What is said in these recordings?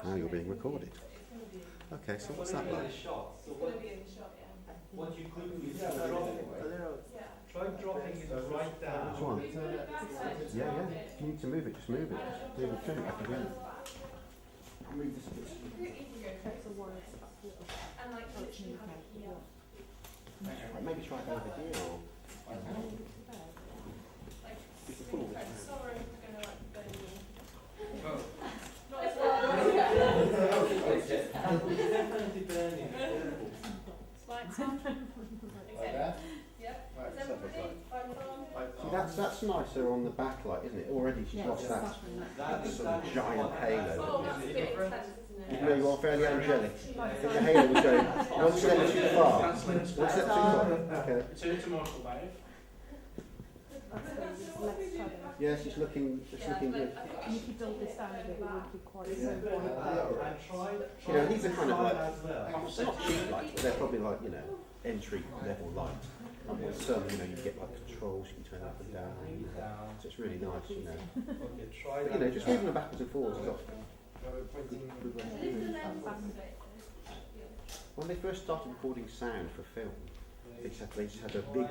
Now you're being recorded. Okay, so what's that like? What you could do is try dropping it right down. Go on. Yeah. If you need to move it, just move it. Just move it, turn it back again. I'll move this a bit. Maybe try it over here or... See, that's nicer on the backlight, isn't it? Already she's lost that sort of giant halo. Even though you are fairly angelic, I think the halo was going one step too far. One step too far. Okay. Yeah, she's looking good. And if you build this down a bit, it would be quite simple. You know, these are kind of like, not cheap lights, but they're probably like, you know, entry level lights. And with some, you know, you get like controls, you can turn up and down. So it's really nice, you know. But, you know, just moving them backwards and forwards is often good way to do it. When they first started recording sound for film, they just had a big,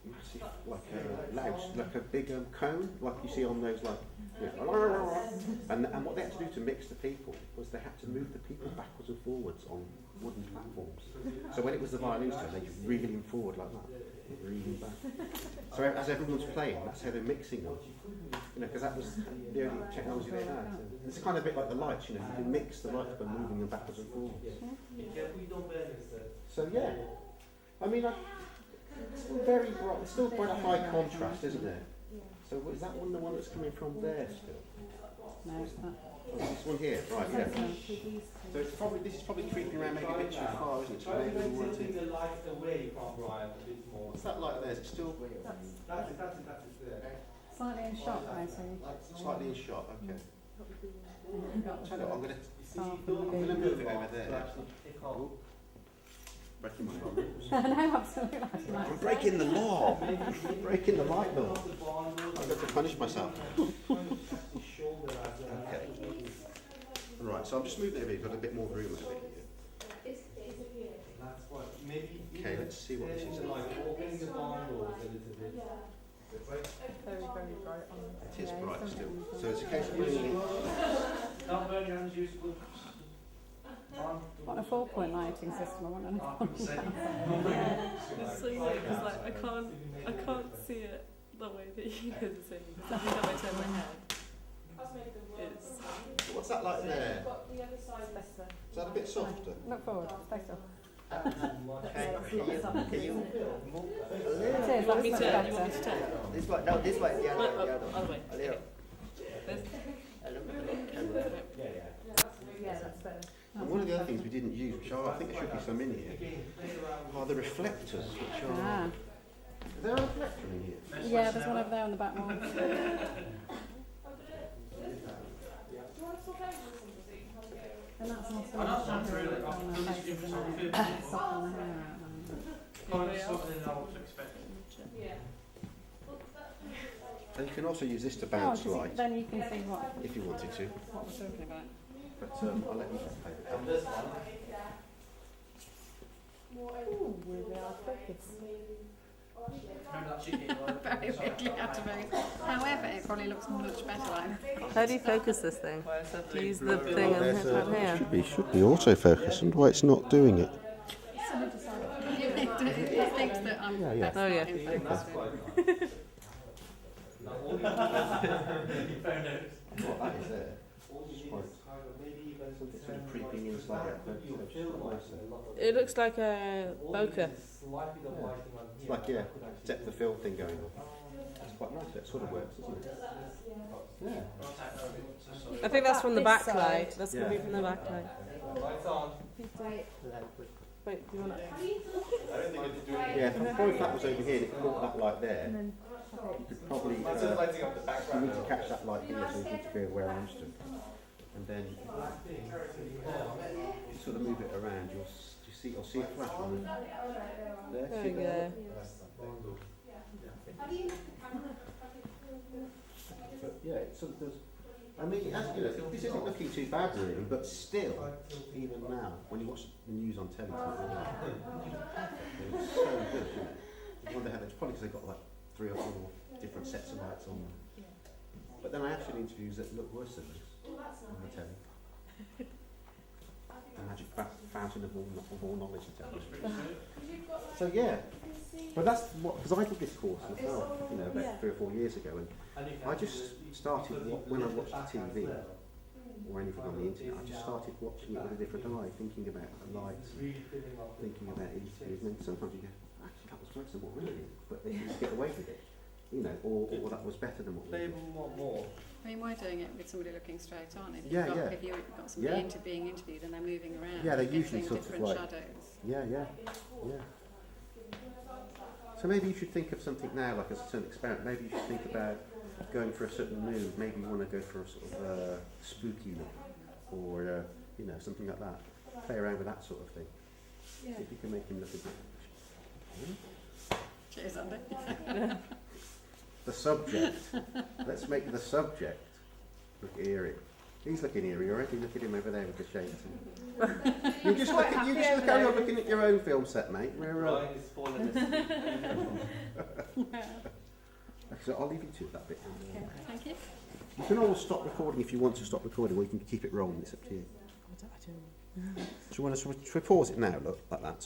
massive, like a louse, like a big cone, like you see on those, like, you know, and what they had to do to mix the people was they had to move the people backwards and forwards on wooden platforms. So when it was the violin's turn, they just reel them forward like that, reeling back. So as everyone's playing, that's how they're mixing them. You know, because that was the only technology they had. So it's kind of a bit like the lights, you know, you can mix the lights by moving them backwards and forwards. So yeah, I mean, it's still very bright, it's still quite a high contrast, isn't it? So is that the one that's coming from there still? No, it's not. Oh, this one here, right, yeah. So it's probably, this is probably creeping around maybe a bit too far, isn't it? So maybe we want to... the light away from Brian a bit more. What's that light there? Is it still... That's it there. Slightly in shot, I see. Slightly in shot, okay. Tell you what, I'm going to move it over there. Oh. Breaking my law. No, absolutely. I'm breaking the law. I'm breaking the light law. I've got to punish myself. Okay. Right, so I'm just moving it a bit. Got a bit more room over here. Okay, let's see what this is like. Opening the barn doors a little bit. Very, very bright on It is bright still. So it's a case of bringing it. Don't burn your hands, use good. What a 4-point lighting system, I want to know. It's so weird because like I can't see it the way that you guys are seeing. Because every time I turn my head, it's What's that like there? Is that a bit softer? Look forward, stay still. Okay. Can you move It is, you want me that's to? much You want me to better. turn? This way, no, this way, the other way, the other way. Other way. A little. This? A little bit camera. Yeah, that's better. And one of the other things we didn't use, which I think there should be some in here, are the reflectors, which are... Ah. Is there a reflector in here? Yeah, there's one over there on the back wall. And that's also on the faces and soften the hair out. And you can also use this to bounce light, Then you can see what if you wanted to. we're talking about. But I'll let you play with And that. this one. Ooh, we are focused. Remember that chicken? Very weirdly out of focus. However, it probably looks much better like that. How do you focus this thing? Do you use the thing and hit that here? Should be autofocus, and why it's not doing it. It thinks that I'm Yeah. Oh yeah. in focus. What that is there. It's sort of creeping in slightly. It looks like a bokeh. It's like, yeah, depth of field thing going on. It's quite nice, it sort of works, doesn't it? Yeah. I think that's from the This backlight. side. That's going to be from the backlight. Lights on. Wait, do you want to? Yeah, if that was over here and it caught that light there, you could probably you need to catch that light here so you need to be where I'm stood. And then you sort of move it around, you'll see a flash on there. There See we that? go. But yeah, it sort of does. I mean, this isn't looking too bad really, but still, even now, when you watch the news on telly, it's so good, isn't it? I wonder how it's probably because they've got like 3 or 4 different sets of lights on them. But then I have seen interviews that look worse than this on the telly. The magic fountain of all knowledge and technology. So yeah, but that's what, because I did this course as well, about 3 or 4 years ago, and I just started, when I watched TV or anything on the internet, I just started watching it with a different eye, thinking about the lights, thinking about interviews, and then sometimes you go, actually that was worse than what we did, but they just get away with it, or that was better than what we did. I mean, we're doing it with somebody looking straight on. If Yeah, if you've got somebody being interviewed and they're moving around, Yeah, they're you're usually getting sort of different like- shadows. Yeah. So maybe you should think of something now, like a certain experiment. Maybe you should think about going for a certain mood. Maybe you want to go for a sort of spooky look, or something like that. Play around with that sort of thing. See if you can make him look a bit. Cheers, Andy. The subject. Let's make the subject look eerie. He's looking eerie already. Look at him over there with the shades. You just look carry on looking at your own film set, mate. We're so I'll leave you to that bit. Okay, thank you. You can always stop recording if you want to stop recording, or you can keep it rolling. It's up to you. Do you want to pause it now? Look like that.